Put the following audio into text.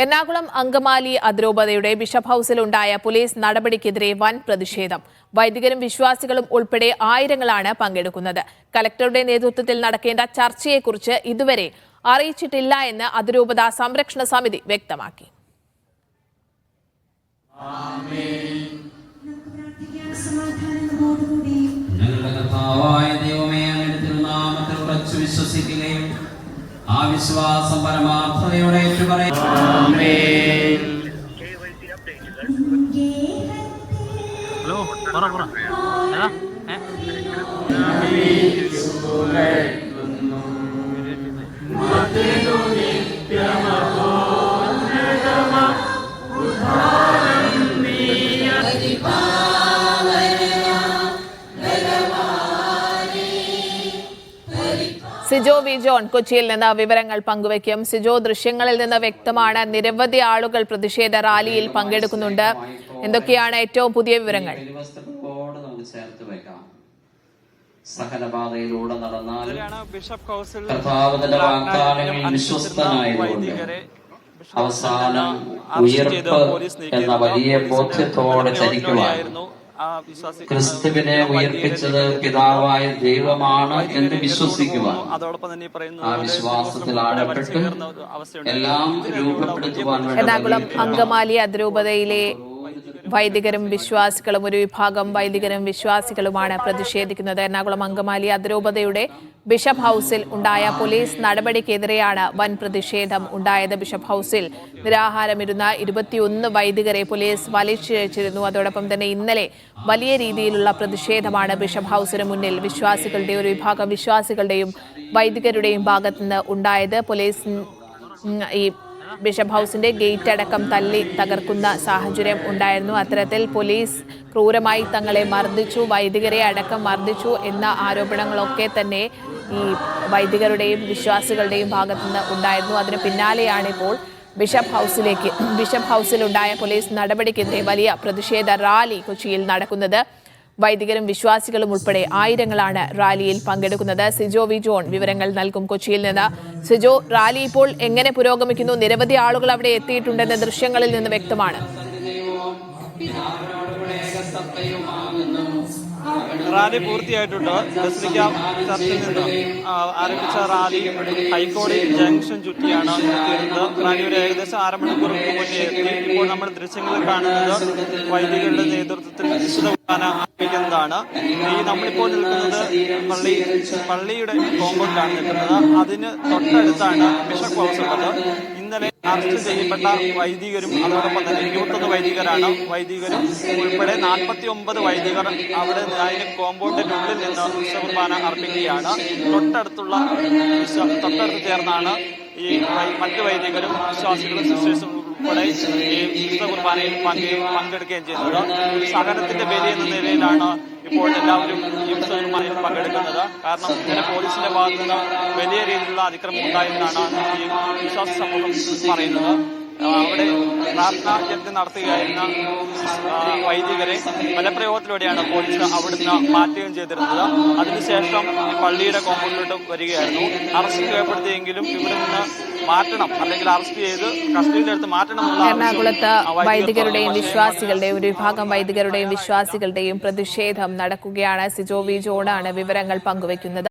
എറണാകുളം അങ്കമാലി അതിരൂപതയുടെ bishop ഹൌസിലുണ്ടായ police നടപടിക്കെതിരെ വൻ പ്രതിഷേധം. വൈദികരും വിശ്വാസികളും ഉൾപ്പെടെ ആയിരങ്ങളാണ് പങ്കെടുക്കുന്നത്. കലക്ടറുടെ നേതൃത്വത്തിൽ നടക്കേണ്ട ചർച്ചയെക്കുറിച്ച് ഇതുവരെ അറിയിച്ചിട്ടില്ല എന്ന് അതിരൂപത സംരക്ഷണ സമിതി വ്യക്തമാക്കി. ആ വിശ്വാസം പരമാർത്ഥതയോടെ ഏറ്റുപറയും. സിജോ വി ജോൺ കൊച്ചിയിൽ നിന്ന് വിവരങ്ങൾ പങ്കുവയ്ക്കും. സിജോ, ദൃശ്യങ്ങളിൽ നിന്ന് വ്യക്തമാണ് നിരവധി ആളുകൾ പ്രതിഷേധ റാലിയിൽ പങ്കെടുക്കുന്നുണ്ട്. എന്തൊക്കെയാണ് ഏറ്റവും പുതിയ വിവരങ്ങൾ? സഹനപാതയിലൂടെ നടന്നാൽ കർത്താവിന്റെ വാഗ്ദാനങ്ങളിൽ വിശ്വസ്തനായതുകൊണ്ട് അവസാനം ഉയർപ്പ് എന്ന വലിയ ബോധ്യത്തോടെ ചരിക്കുവാൻ ക്രിസ്തുവിനെ ഉയർപ്പിച്ചത് പിതാവായ ദൈവമാണ് എന്ന് വിശ്വസിക്കുവാൻ, ആ വിശ്വാസത്തിൽ ആഴപ്പെട്ട് എല്ലാം രൂപപ്പെടുത്തുവാൻ എറണാകുളം അങ്കമാലി അതിരൂപതയിലെ വൈദികരും വിശ്വാസികളും, ഒരു വിഭാഗം വൈദികരും വിശ്വാസികളുമാണ് പ്രതിഷേധിക്കുന്നത്. എറണാകുളം അങ്കമാലി അതിരൂപതയുടെ ബിഷപ്പ് ഹൌസിൽ ഉണ്ടായ പോലീസ് നടപടിക്കെതിരെയാണ് വൻ പ്രതിഷേധം ഉണ്ടായത്. ബിഷപ്പ് ഹൌസിൽ നിരാഹാരമിരുന്ന 21 വൈദികരെ പോലീസ് വലിച്ചിഴച്ചിരുന്നു. അതോടൊപ്പം തന്നെ ഇന്നലെ വലിയ രീതിയിലുള്ള പ്രതിഷേധമാണ് ബിഷപ്പ് ഹൌസിന് മുന്നിൽ വിശ്വാസികളുടെയും ഒരു വിഭാഗം വിശ്വാസികളുടെയും വൈദികരുടെയും ഭാഗത്തുനിന്ന് ഉണ്ടായത്. പോലീസ് ഈ ബിഷപ്പ് ഹൌസിന്റെ ഗേറ്റ് അടക്കം തല്ലി തകർക്കുന്ന സാഹചര്യം ഉണ്ടായിരുന്നു. അത്തരത്തിൽ പോലീസ് ക്രൂരമായി തങ്ങളെ മർദ്ദിച്ചു, വൈദികരെ അടക്കം മർദ്ദിച്ചു എന്ന ആരോപണങ്ങളൊക്കെ തന്നെ ഈ വൈദികരുടെയും വിശ്വാസികളുടെയും ഭാഗത്തുനിന്ന് ഉണ്ടായിരുന്നു. അതിന് പിന്നാലെയാണ് ഇപ്പോൾ ബിഷപ്പ് ഹൌസിലുണ്ടായ പോലീസ് നടപടിക്കെതിരെ വലിയ പ്രതിഷേധ റാലി കൊച്ചിയിൽ നടക്കുന്നത്. വൈദികരും വിശ്വാസികളും ഉൾപ്പെടെ ആയിരങ്ങളാണ് റാലിയിൽ പങ്കെടുക്കുന്നത്. സിജോ വി ജോൺ വിവരങ്ങൾ നൽകും കൊച്ചിയിൽ നിന്ന്. സിജോ, റാലി ഇപ്പോൾ എങ്ങനെ പുരോഗമിക്കുന്നു? നിരവധി ആളുകൾ അവിടെ എത്തിയിട്ടുണ്ടെന്ന് ദൃശ്യങ്ങളിൽ നിന്ന് വ്യക്തമാണ്. റാലി പൂർത്തിയായിട്ടുണ്ട്. ബസിലിക്ക ചർച്ചിൽ നിന്ന് ആരംഭിച്ച റാലി ഹൈക്കോടതി ജംഗ്ഷൻ ചുറ്റിയാണ് എത്തിയിരുന്നത്. റാലിയുടെ ഏകദേശം 6 മണിക്കൂർക്ക് മുന്നേ എത്തി. ഇപ്പോൾ നമ്മൾ ദൃശ്യങ്ങളിൽ കാണുന്നത് വൈദികരുടെ നേതൃത്വത്തിൽ വിശുദ്ധ കുർബാന ആരംഭിക്കുന്നതാണ്. നമ്മളിപ്പോൾ നിൽക്കുന്നത് പള്ളിയുടെ കോമ്പൗണ്ടിലാണ് നിൽക്കുന്നത്. അതിന് തൊട്ടടുത്താണ് ബിഷപ്പ് ഹൗസ് ഉള്ളത്. ഇന്നലെ അറസ്റ്റ് ചെയ്യപ്പെട്ട വൈദികരും അതോടൊപ്പം തന്നെ 21 വൈദികരാണ്. വൈദികരും ഉൾപ്പെടെ 49 വൈദികർ അവിടെ അതിന് കോമ്പൗണ്ടിന്റെ ഉള്ളിൽ നിന്ന് വിശുദ്ധ കുർബാന അർപ്പിക്കുകയാണ്. തൊട്ടടുത്ത് ചേർന്നാണ് ഈ മറ്റു വൈദികരും വിശ്വാസികളും സിസ്റ്റേഴ്സും ഉൾപ്പെടെ ഈ വിശുദ്ധ കുർബാനയിൽ പങ്കെടുക്കുകയും ചെയ്യുന്നത്. സഹനത്തിന്റെ ബലി എന്ന നിലയിലാണ് ഇപ്പോൾ എല്ലാവരും ഈ വിശുദ്ധ കുർബാനയിൽ പങ്കെടുക്കുന്നത്. കാരണം ഇങ്ങനെ പോലീസിന്റെ ഭാഗത്തു നിന്ന് വലിയ രീതിയിലുള്ള അതിക്രമം ഉണ്ടായെന്നാണ് ഈ വിശ്വാസ സമൂഹം പറയുന്നത്. അവിടെ പ്രാർത്ഥനാ യജ്ഞം നടത്തുകയായിരുന്ന വൈദികരെ ബലപ്രയോഗത്തിലൂടെയാണ് പോലീസ് അവിടുന്ന് മാറ്റുകയും ചെയ്തിരുന്നത്. അതിനുശേഷം ഈ പള്ളിയുടെ കോമ്പൗണ്ടിലോട്ട് വരികയായിരുന്നു. അറസ്റ്റ് രേഖപ്പെടുത്തിയെങ്കിലും ഇവിടെ നിന്ന് മാറ്റണം, അല്ലെങ്കിൽ അറസ്റ്റ് ചെയ്ത് കസ്റ്റഡിയിലെടുത്ത് മാറ്റണം എന്നുള്ള എറണാകുളത്ത് വൈദികരുടെയും വിശ്വാസികളുടെയും ഒരു വിഭാഗം വൈദികരുടെയും വിശ്വാസികളുടെയും പ്രതിഷേധം നടക്കുകയാണ്. സിജോ വി ജോണാണ് വിവരങ്ങൾ പങ്കുവയ്ക്കുന്നത്.